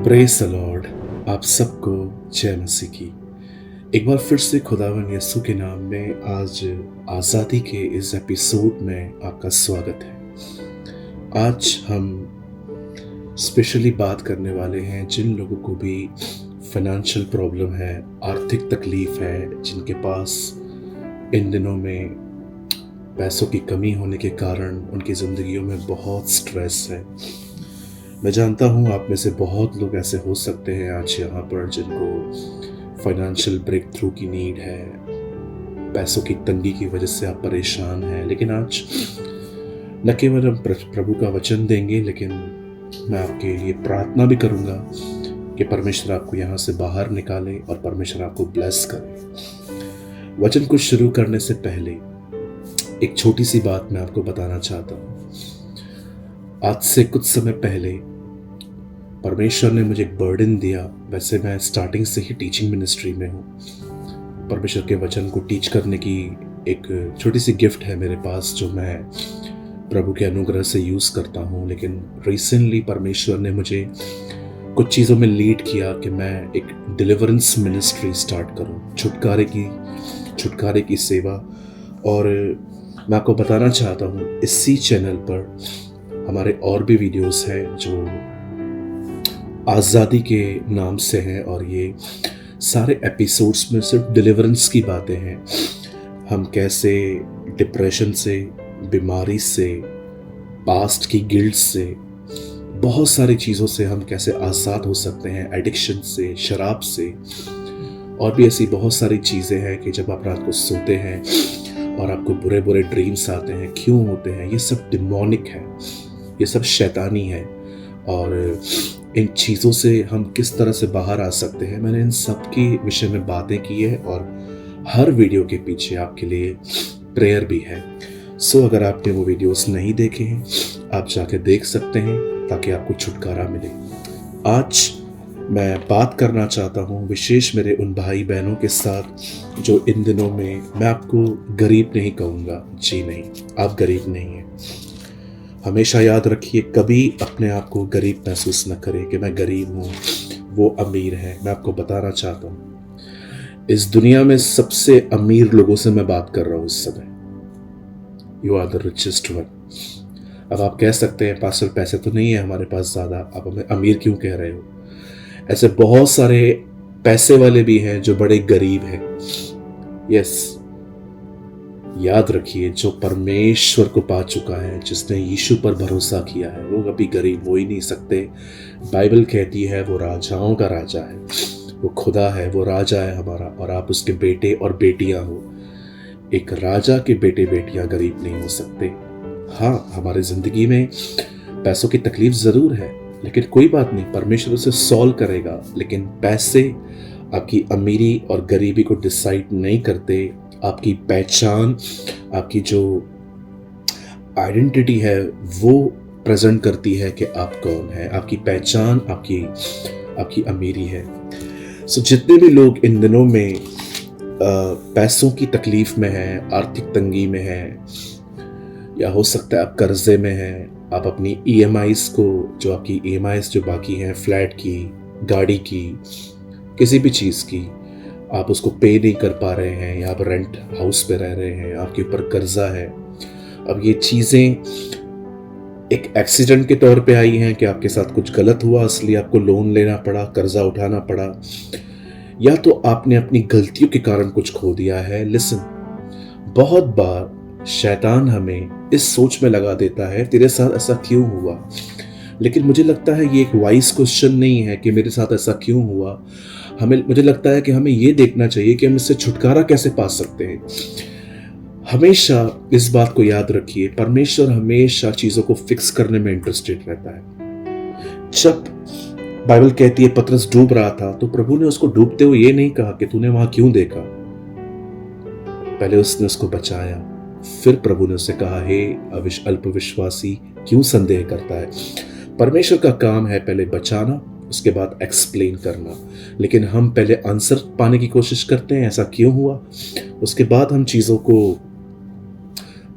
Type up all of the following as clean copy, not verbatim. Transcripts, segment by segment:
Praise the Lord. आप सबको जय मसीह की। एक बार फिर से खुदावन यीशु के नाम में आज आज़ादी के इस एपिसोड में आपका स्वागत है। आज हम स्पेशली बात करने वाले हैं जिन लोगों को भी फाइनेंशियल प्रॉब्लम है, आर्थिक तकलीफ है, जिनके पास इन दिनों में पैसों की कमी होने के कारण उनकी ज़िंदगियों में बहुत स्ट्रेस है। मैं जानता हूँ आप में से बहुत लोग ऐसे हो सकते हैं आज यहाँ पर जिनको फाइनेंशियल ब्रेक थ्रू की नीड है, पैसों की तंगी की वजह से आप परेशान हैं। लेकिन आज न केवल हम प्रभु का वचन देंगे, लेकिन मैं आपके लिए प्रार्थना भी करूँगा कि परमेश्वर आपको यहाँ से बाहर निकाले और परमेश्वर आपको ब्लेस करे। वचन को शुरू करने से पहले एक छोटी सी बात मैं आपको बताना चाहता हूँ। आज से कुछ समय पहले परमेश्वर ने मुझे एक बर्डन दिया। वैसे मैं स्टार्टिंग से ही टीचिंग मिनिस्ट्री में हूँ। परमेश्वर के वचन को टीच करने की एक छोटी सी गिफ्ट है मेरे पास, जो मैं प्रभु के अनुग्रह से यूज़ करता हूँ। लेकिन रिसेंटली परमेश्वर ने मुझे कुछ चीज़ों में लीड किया कि मैं एक डिलीवरेंस मिनिस्ट्री स्टार्ट करूँ, छुटकारे की सेवा। और मैं आपको बताना चाहता हूँ, इसी चैनल पर हमारे और भी वीडियोस हैं जो आज़ादी के नाम से हैं, और ये सारे एपिसोड्स में सिर्फ डिलीवरेंस की बातें हैं। हम कैसे डिप्रेशन से, बीमारी से, पास्ट की गिल्ट से, बहुत सारी चीज़ों से हम कैसे आज़ाद हो सकते हैं, एडिक्शन से, शराब से, और भी ऐसी बहुत सारी चीज़ें हैं कि जब आप रात को सोते हैं और आपको बुरे बुरे ड्रीम्स आते हैं, क्यों होते हैं? ये सब डिमोनिक है, ये सब शैतानी है। और इन चीज़ों से हम किस तरह से बाहर आ सकते हैं, मैंने इन सब के विषय में बातें की है, और हर वीडियो के पीछे आपके लिए प्रेयर भी है। सो अगर आपने वो वीडियोस नहीं देखे हैं, आप जाके देख सकते हैं ताकि आपको छुटकारा मिले। आज मैं बात करना चाहता हूँ विशेष मेरे उन भाई बहनों के साथ जो इन दिनों में, मैं आपको गरीब नहीं कहूँगा, जी नहीं, आप गरीब नहीं हैं। हमेशा याद रखिए, कभी अपने आप को गरीब महसूस न करें कि मैं गरीब हूँ, वो अमीर है। मैं आपको बताना चाहता हूँ, इस दुनिया में सबसे अमीर लोगों से मैं बात कर रहा हूँ इस समय। You are the richest one. अब आप कह सकते हैं पास्टर पैसे तो नहीं है हमारे पास ज़्यादा, आप हमें अमीर क्यों कह रहे हो? ऐसे बहुत सारे पैसे वाले भी हैं जो बड़े गरीब हैं। यस, याद रखिए, जो परमेश्वर को पा चुका है, जिसने यीशु पर भरोसा किया है, वो कभी गरीब हो ही नहीं सकते। बाइबल कहती है वो राजाओं का राजा है, वो खुदा है, वो राजा है हमारा, और आप उसके बेटे और बेटियां हो। एक राजा के बेटे बेटियां गरीब नहीं हो सकते। हाँ, हमारे जिंदगी में पैसों की तकलीफ जरूर है, लेकिन कोई बात नहीं, परमेश्वर उसे सॉल्व करेगा। लेकिन पैसे आपकी अमीरी और गरीबी को डिसाइड नहीं करते। आपकी पहचान, आपकी जो आइडेंटिटी है, वो प्रेजेंट करती है कि आप कौन है। आपकी पहचान आपकी अमीरी है। सो जितने भी लोग इन दिनों में पैसों की तकलीफ में हैं, आर्थिक तंगी में हैं, या हो सकता है आप कर्जे में हैं, आप अपनी EMIs को, जो आपकी EMIs जो बाकी हैं, फ्लैट की, गाड़ी की, किसी भी चीज़ की, आप उसको पे नहीं कर पा रहे हैं, या आप रेंट हाउस पे रह रहे हैं, आपके ऊपर कर्जा है। अब ये चीज़ें एक एक्सीडेंट के तौर पे आई हैं कि आपके साथ कुछ गलत हुआ, इसलिए आपको लोन लेना पड़ा, कर्जा उठाना पड़ा, या तो आपने अपनी गलतियों के कारण कुछ खो दिया है। लिसन, बहुत बार शैतान हमें इस सोच में लगा देता है तेरे साथ ऐसा क्यों हुआ। लेकिन मुझे लगता है ये एक वाइज क्वेश्चन नहीं है कि मेरे साथ ऐसा क्यों हुआ। मुझे लगता है कि हमें ये देखना चाहिए कि हम इससे छुटकारा कैसे पा सकते हैं। हमेशा इस बात को याद रखिए, परमेश्वर हमेशा चीजों को फिक्स करने में इंटरेस्टेड रहता है। जब बाइबल कहती है पतरस डूब रहा था, तो प्रभु ने उसको डूबते हुए ये नहीं कहा कि तूने वहां क्यों देखा। पहले उसने उसको बचाया, फिर प्रभु ने उसे कहा, हे अल्पविश्वासी, क्यों संदेह करता है। परमेश्वर का काम है पहले बचाना, उसके बाद एक्सप्लेन करना। लेकिन हम पहले आंसर पाने की कोशिश करते हैं, ऐसा क्यों हुआ, उसके बाद हम चीज़ों को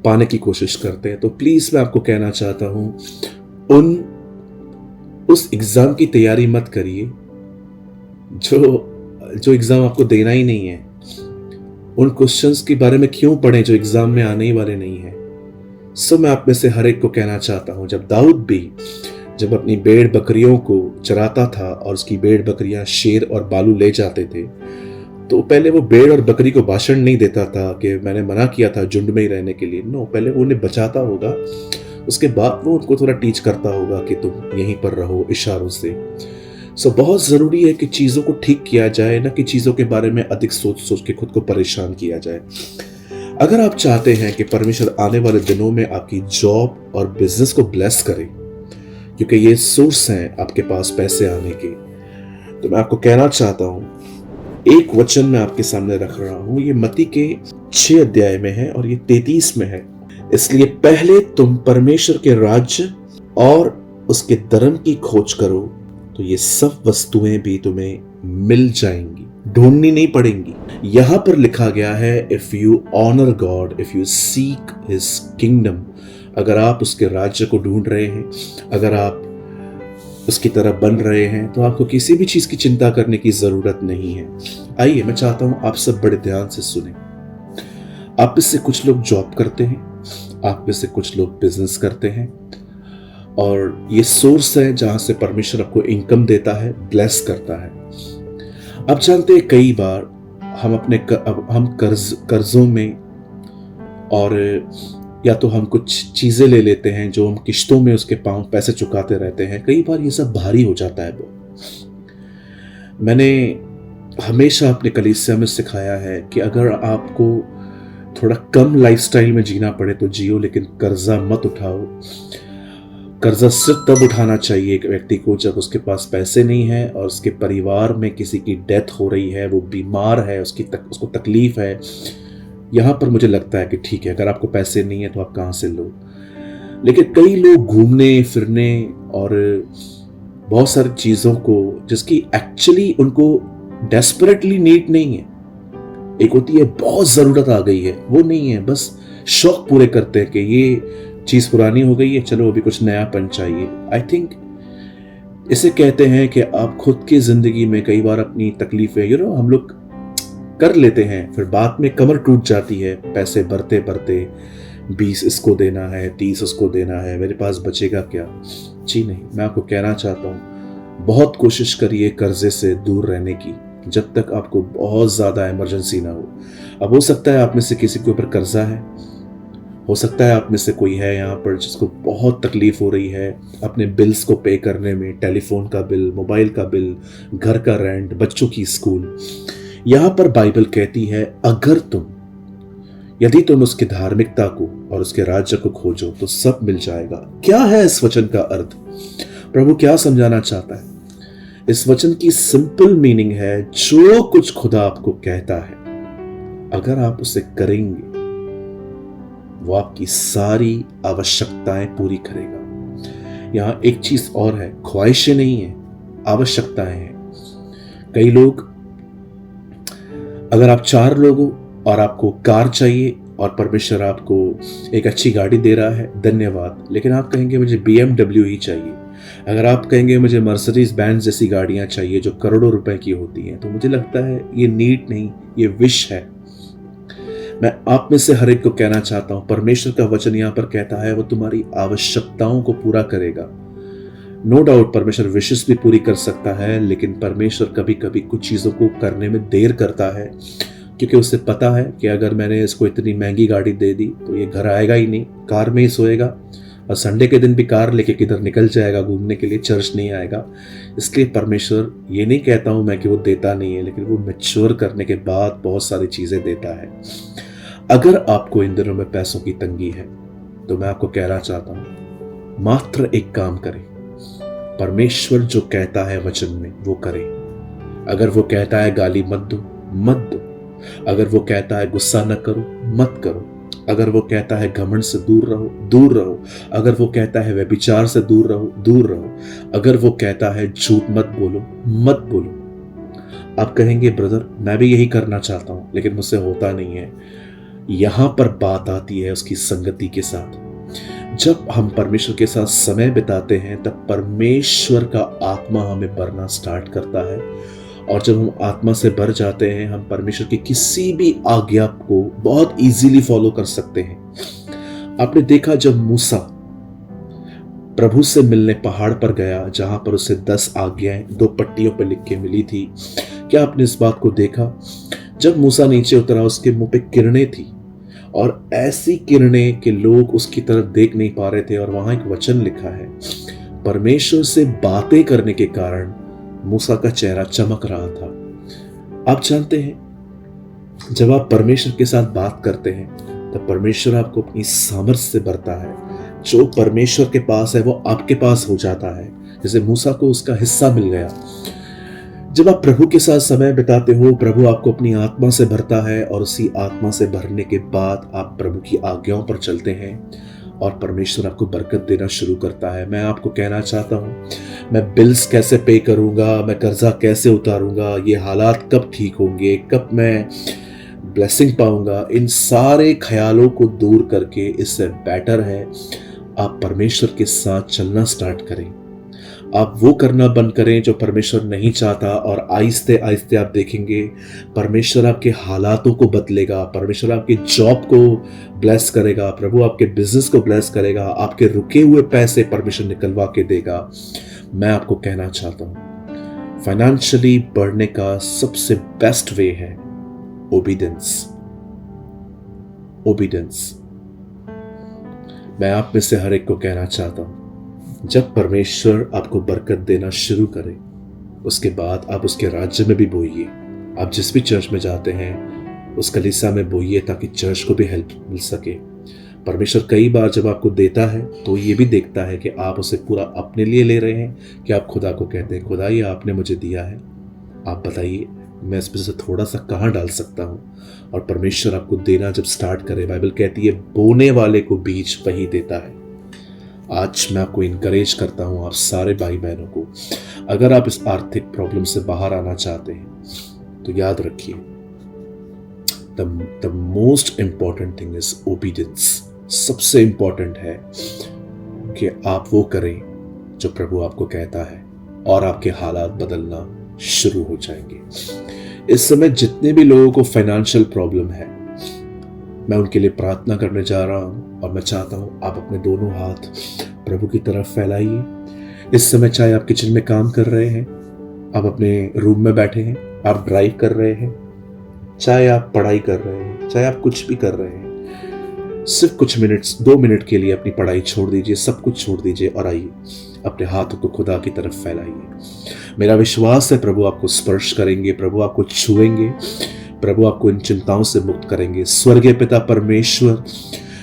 पाने की कोशिश करते हैं। तो प्लीज़ मैं आपको कहना चाहता हूँ, उस एग्जाम की तैयारी मत करिए जो एग्जाम आपको देना ही नहीं है। उन क्वेश्चंस के बारे में क्यों पढ़ें जो एग्जाम में आने ही वाले नहीं है। सो मैं आप में से हर एक को कहना चाहता हूं, जब दाऊद भी जब अपनी भेड़ बकरियों को चराता था और उसकी भेड़ बकरियां शेर और भालू ले जाते थे, तो पहले वो भेड़ और बकरी को भाषण नहीं देता था कि मैंने मना किया था झुंड में ही रहने के लिए। नो, पहले वो उन्हें बचाता होगा, उसके बाद वो उनको थोड़ा टीच करता होगा कि तुम यहीं पर रहो इशारों से। सो बहुत जरूरी है कि चीजों को ठीक किया जाए, ना कि चीजों के बारे में अधिक सोच सोच के खुद को परेशान किया जाए। अगर आप चाहते हैं कि परमेश्वर आने वाले दिनों में आपकी जॉब और बिजनेस को ब्लेस करे, क्योंकि ये सोर्स हैं आपके पास पैसे आने के, तो मैं आपको कहना चाहता हूं, एक वचन मैं आपके सामने रख रहा हूं। ये मत्ती के 6 अध्याय में है और ये 33 में है। इसलिए पहले तुम परमेश्वर के राज्य और उसके धर्म की खोज करो, तो ये सब वस्तुएं भी तुम्हें मिल जाएंगी, ढूंढनी नहीं पड़ेंगी। यहां पर लिखा गया है, if you honour God, if you seek his kingdom, अगर आप उसके राज्य को ढूंढ रहे हैं, अगर आप उसकी तरह बन रहे हैं, तो आपको किसी भी चीज की चिंता करने की जरूरत नहीं है। आइए, मैं चाहता हूं आप सब बड़े ध्यान से सुने। आप में से कुछ लोग जॉब करते हैं, आप में से कुछ लोग बिजनेस करते हैं, और ये सोर्स है जहां से परमेश्वर आपको इनकम देता है, ब्लेस करता है। आप जानते हैं कई बार हम कर्जों में, और या तो हम कुछ चीजें ले लेते हैं जो हम किश्तों में उसके पैसे चुकाते रहते हैं। कई बार ये सब भारी हो जाता है। मैंने हमेशा अपने कलीसिया में सिखाया है कि अगर आपको थोड़ा कम लाइफस्टाइल में जीना पड़े तो जियो, लेकिन कर्जा मत उठाओ। कर्जा सिर्फ तब उठाना चाहिए एक व्यक्ति को जब उसके पास पैसे नहीं है और उसके परिवार में किसी की डेथ हो रही है, वो बीमार है, उसको तकलीफ है। यहां पर मुझे लगता है कि ठीक है, अगर आपको पैसे नहीं है तो आप कहां से लो। लेकिन कई लोग घूमने फिरने और बहुत सारी चीजों को, जिसकी एक्चुअली उनको डेस्परेटली नीड नहीं है, एक होती है बहुत जरूरत आ गई है, वो नहीं है, बस शौक पूरे करते हैं कि ये चीज पुरानी हो गई है, चलो अभी कुछ नयापन चाहिए। आई थिंक इसे कहते हैं कि आप खुद की जिंदगी में कई बार अपनी तकलीफें हम लोग कर लेते हैं, फिर बाद में कमर टूट जाती है। पैसे भरते भरते 20 इसको देना है, 30 उसको देना है, मेरे पास बचेगा क्या? जी नहीं, मैं आपको कहना चाहता हूं, बहुत कोशिश करिए कर्जे से दूर रहने की, जब तक आपको बहुत ज्यादा इमरजेंसी ना हो। अब हो सकता है आप में से किसी के ऊपर कर्जा है, हो सकता है आप में से कोई है यहाँ पर जिसको बहुत तकलीफ हो रही है अपने बिल्स को पे करने में, टेलीफोन का बिल, मोबाइल का बिल, घर का रेंट, बच्चों की स्कूल। यहां पर बाइबल कहती है, यदि तुम उसकी धार्मिकता को और उसके राज्य को खोजो तो सब मिल जाएगा। क्या है इस वचन का अर्थ? प्रभु क्या समझाना चाहता है? इस वचन की सिंपल मीनिंग है, जो कुछ खुदा आपको कहता है, अगर आप उसे करेंगे, वो आपकी सारी आवश्यकताएं पूरी करेगा। यहां एक चीज और है, ख्वाहिशें नहीं है, आवश्यकताएं हैं। कई लोग, अगर आप 4 लोग हो और आपको कार चाहिए और परमेश्वर आपको एक अच्छी गाड़ी दे रहा है, धन्यवाद, लेकिन आप कहेंगे मुझे BMW ही चाहिए। अगर आप कहेंगे मुझे मर्सिडीज बेंज जैसी गाड़ियां चाहिए जो करोड़ों रुपए की होती हैं, तो मुझे लगता है ये नीड नहीं, ये विश है। मैं आप में से हर एक को कहना चाहता हूं, परमेश्वर का वचन यहां पर कहता है वो तुम्हारी आवश्यकताओं को पूरा करेगा। नो डाउट परमेश्वर विशेष भी पूरी कर सकता है, लेकिन परमेश्वर कभी कभी कुछ चीजों को करने में देर करता है, क्योंकि उसे पता है कि अगर मैंने इसको इतनी महंगी गाड़ी दे दी तो ये घर आएगा ही नहीं, कार में ही सोएगा, और संडे के दिन भी कार लेके किधर निकल जाएगा घूमने के लिए, चर्च नहीं आएगा। इसलिए परमेश्वर, ये नहीं कहता हूं मैं कि वो देता नहीं है, लेकिन वो मैच्योर करने के बाद बहुत सारी चीजें देता है। अगर आपको इन दिनों में पैसों की तंगी है, तो मैं आपको कहना चाहता हूं, मात्र एक काम करें, परमेश्वर जो कहता है वचन में वो करें। अगर वो कहता है गाली मत दो, मत दो। अगर वो कहता है गुस्सा न करो, मत करो। अगर वो कहता है घमंड से दूर रहो, दूर रहो। अगर वो कहता है व्यभिचार से दूर रहो, दूर रहो। अगर वो कहता है झूठ मत बोलो, मत बोलो। आप कहेंगे ब्रदर मैं भी यही करना चाहता हूं, लेकिन मुझसे होता नहीं है। यहां पर बात आती है उसकी संगति के साथ। जब हम परमेश्वर के साथ समय बिताते हैं तब परमेश्वर का आत्मा हमें भरना स्टार्ट करता है, और जब हम आत्मा से भर जाते हैं हम परमेश्वर की किसी भी आज्ञा को बहुत इजीली फॉलो कर सकते हैं। आपने देखा जब मूसा प्रभु से मिलने पहाड़ पर गया जहां पर उसे 10 आज्ञाएं 2 पट्टियों पर लिख के मिली थी, क्या आपने इस बात को देखा? जब मूसा नीचे उतरा उसके मुंह पे किरणें थी, और ऐसी किरणें कि लोग उसकी तरफ देख नहीं पा रहे थे, और वहां एक वचन लिखा है, परमेश्वर से बातें करने के कारण मूसा का चेहरा चमक रहा था। आप जानते हैं जब आप परमेश्वर के साथ बात करते हैं तब परमेश्वर आपको अपनी सामर्थ्य से भरता है। जो परमेश्वर के पास है वो आपके पास हो जाता है, जैसे मूसा को उसका हिस्सा मिल गया। जब आप प्रभु के साथ समय बिताते हो प्रभु आपको अपनी आत्मा से भरता है, और उसी आत्मा से भरने के बाद आप प्रभु की आज्ञाओं पर चलते हैं और परमेश्वर आपको बरकत देना शुरू करता है। मैं आपको कहना चाहता हूं, मैं बिल्स कैसे पे करूंगा, मैं कर्जा कैसे उतारूंगा, ये हालात कब ठीक होंगे, कब मैं ब्लेसिंग पाऊंगा, इन सारे ख्यालों को दूर करके इससे बेटर है आप परमेश्वर के साथ चलना स्टार्ट करें। आप वो करना बंद करें जो परमेश्वर नहीं चाहता, और आहिस्ते आहिस्ते आप देखेंगे परमेश्वर आपके हालातों को बदलेगा, परमेश्वर आपके जॉब को ब्लेस करेगा, प्रभु आपके बिजनेस को ब्लेस करेगा, आपके रुके हुए पैसे परमेश्वर निकलवा के देगा। मैं आपको कहना चाहता हूं फाइनेंशियली बढ़ने का सबसे बेस्ट वे है ओबीडियंस। ओबीडियंस। मैं आप में से हर एक को कहना चाहता हूं, जब परमेश्वर आपको बरकत देना शुरू करे उसके बाद आप उसके राज्य में भी बोइए। आप जिस भी चर्च में जाते हैं उस कलीसिया में बोइए ताकि चर्च को भी हेल्प मिल सके। परमेश्वर कई बार जब आपको देता है तो ये भी देखता है कि आप उसे पूरा अपने लिए ले रहे हैं कि आप खुदा को कहते हैं, खुदा ये आपने मुझे दिया है, आप बताइए मैं इसमें से थोड़ा सा कहाँ डाल सकता हूँ। और परमेश्वर आपको देना जब स्टार्ट करे, बाइबल कहती है बोने वाले को बीज वही देता है। आज मैं आपको इनकरेज करता हूं, आप सारे भाई बहनों को, अगर आप इस आर्थिक प्रॉब्लम से बाहर आना चाहते हैं तो याद रखिए the most important thing is obedience. सबसे इंपॉर्टेंट है कि आप वो करें जो प्रभु आपको कहता है और आपके हालात बदलना शुरू हो जाएंगे। इस समय जितने भी लोगों को फाइनेंशियल प्रॉब्लम है मैं उनके लिए प्रार्थना करने जा रहा हूं, और मैं चाहता हूं आप अपने दोनों हाथ प्रभु की तरफ फैलाइए। इस समय चाहे आप किचन में काम कर रहे हैं, आप अपने रूम में बैठे हैं, आप ड्राइव कर रहे हैं, चाहे आप पढ़ाई कर रहे हैं, चाहे आप कुछ भी कर रहे हैं, सिर्फ कुछ मिनट्स 2 मिनट के लिए अपनी पढ़ाई छोड़ दीजिए, सब कुछ छोड़ दीजिए और आइए अपने हाथों को खुदा की तरफ फैलाइए। मेरा विश्वास है प्रभु आपको स्पर्श करेंगे, प्रभु आपको छुएंगे, प्रभु आपको इन चिंताओं से मुक्त करेंगे। स्वर्गीय पिता परमेश्वर,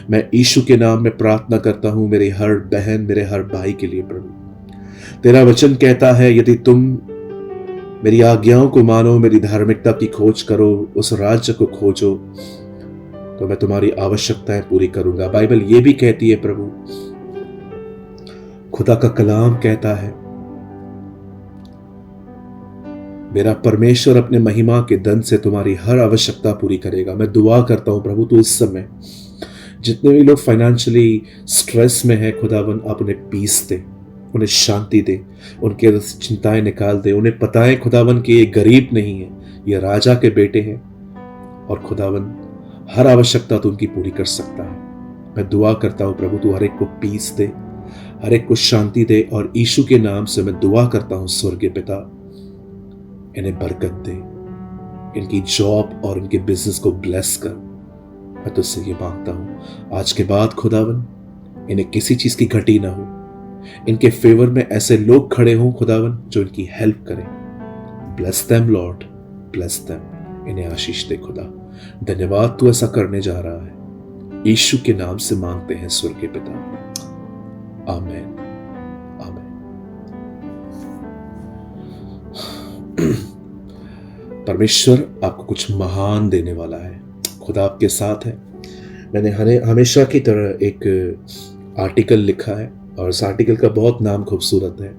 मैं यीशु के नाम में प्रार्थना करता हूं मेरी हर बहन, मेरे हर भाई के लिए। प्रभु तेरा वचन कहता है यदि तुम मेरी आज्ञाओं को मानो, मेरी धार्मिकता की खोज करो, उस राज्य को खोजो, तो मैं तुम्हारी आवश्यकताएं पूरी करूंगा। बाइबल ये भी कहती है प्रभु, खुदा का कलाम कहता है मेरा परमेश्वर अपने महिमा के धन से तुम्हारी हर आवश्यकता पूरी करेगा। मैं दुआ करता हूं प्रभु तू इस समय जितने भी लोग फाइनेंशियली स्ट्रेस में है, खुदावन आप उन्हें पीस दे, उन्हें शांति दे, उनके चिंताएं निकाल दे। उन्हें पता है खुदावन कि ये गरीब नहीं है, ये राजा के बेटे हैं, और खुदावन हर आवश्यकता तो उनकी पूरी कर सकता है। मैं दुआ करता हूं प्रभु तू हर एक को पीस दे, हर एक को शांति दे, और यीशु के नाम से मैं दुआ करता हूं स्वर्गीय पिता इन्हें बरकत दे, इनकी जॉब और इनके बिजनेस को ब्लेस कर। मैं तुझसे ये मांगता हूं आज के बाद खुदावन इन्हें किसी चीज की घटी ना हो, इनके फेवर में ऐसे लोग खड़े हों खुदावन जो इनकी हेल्प करें। Bless them Lord, bless them, इन्हें आशीष दे खुदा। धन्यवाद तू ऐसा करने जा रहा है, यीशु के नाम से मांगते हैं स्वर्गीय पिता, आमीन, आमीन। परमेश्वर आपको कुछ महान देने वाला है, खुदा आपके साथ है। मैंने हमेशा की तरह एक आर्टिकल लिखा है और इस आर्टिकल का बहुत नाम खूबसूरत है,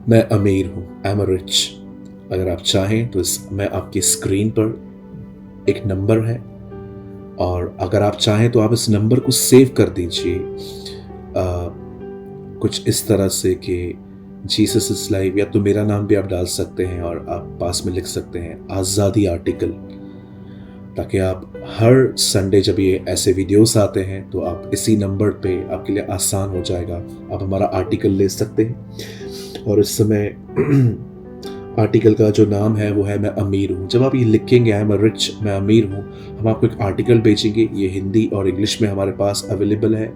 मैं अमीर हूं, आई एम रिच। अगर आप चाहें तो मैं आपकी स्क्रीन पर एक नंबर है, और अगर आप चाहें तो आप इस नंबर को सेव कर दीजिए कुछ इस तरह से कि जीसस इज लाइव, या तो मेरा नाम भी आप डाल सकते हैं और आप पास में लिख सकते हैं आज़ादी आर्टिकल, ताकि आप हर संडे जब ये ऐसे वीडियोस आते हैं तो आप इसी नंबर पे आपके लिए आसान हो जाएगा, आप हमारा आर्टिकल ले सकते हैं। और इस समय आर्टिकल का जो नाम है वो है मैं अमीर हूँ। जब आप ये लिखेंगे आई एम रिच, मैं अमीर हूँ, हम आपको एक आर्टिकल भेजेंगे। ये हिंदी और इंग्लिश में हमारे पास अवेलेबल है,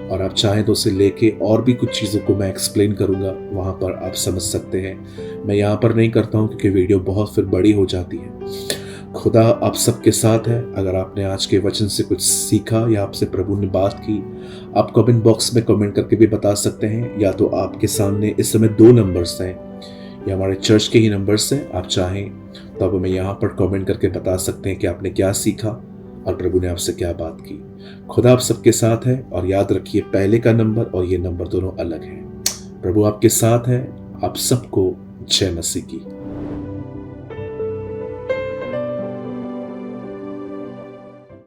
और आप चाहें तो उसे लेके और भी कुछ चीज़ों को मैं एक्सप्लेन करूँगा, वहाँ पर आप समझ सकते हैं। मैं यहाँ पर नहीं करता हूँ क्योंकि वीडियो बहुत फिर बड़ी हो जाती है। खुदा आप सबके साथ है। अगर आपने आज के वचन से कुछ सीखा या आपसे प्रभु ने बात की, आप कमेंट बॉक्स में कमेंट करके भी बता सकते हैं, या तो आपके सामने इस समय 2 नंबर्स हैं, ये हमारे चर्च के ही नंबर्स हैं। आप चाहें तो आप हमें यहाँ पर कमेंट करके बता सकते हैं कि आपने क्या सीखा और प्रभु ने आपसे क्या बात की। खुदा आप सबके साथ है, और याद रखिए पहले का नंबर और ये नंबर दोनों अलग हैं। प्रभु आपके साथ है। आप सबको जय मसीह की।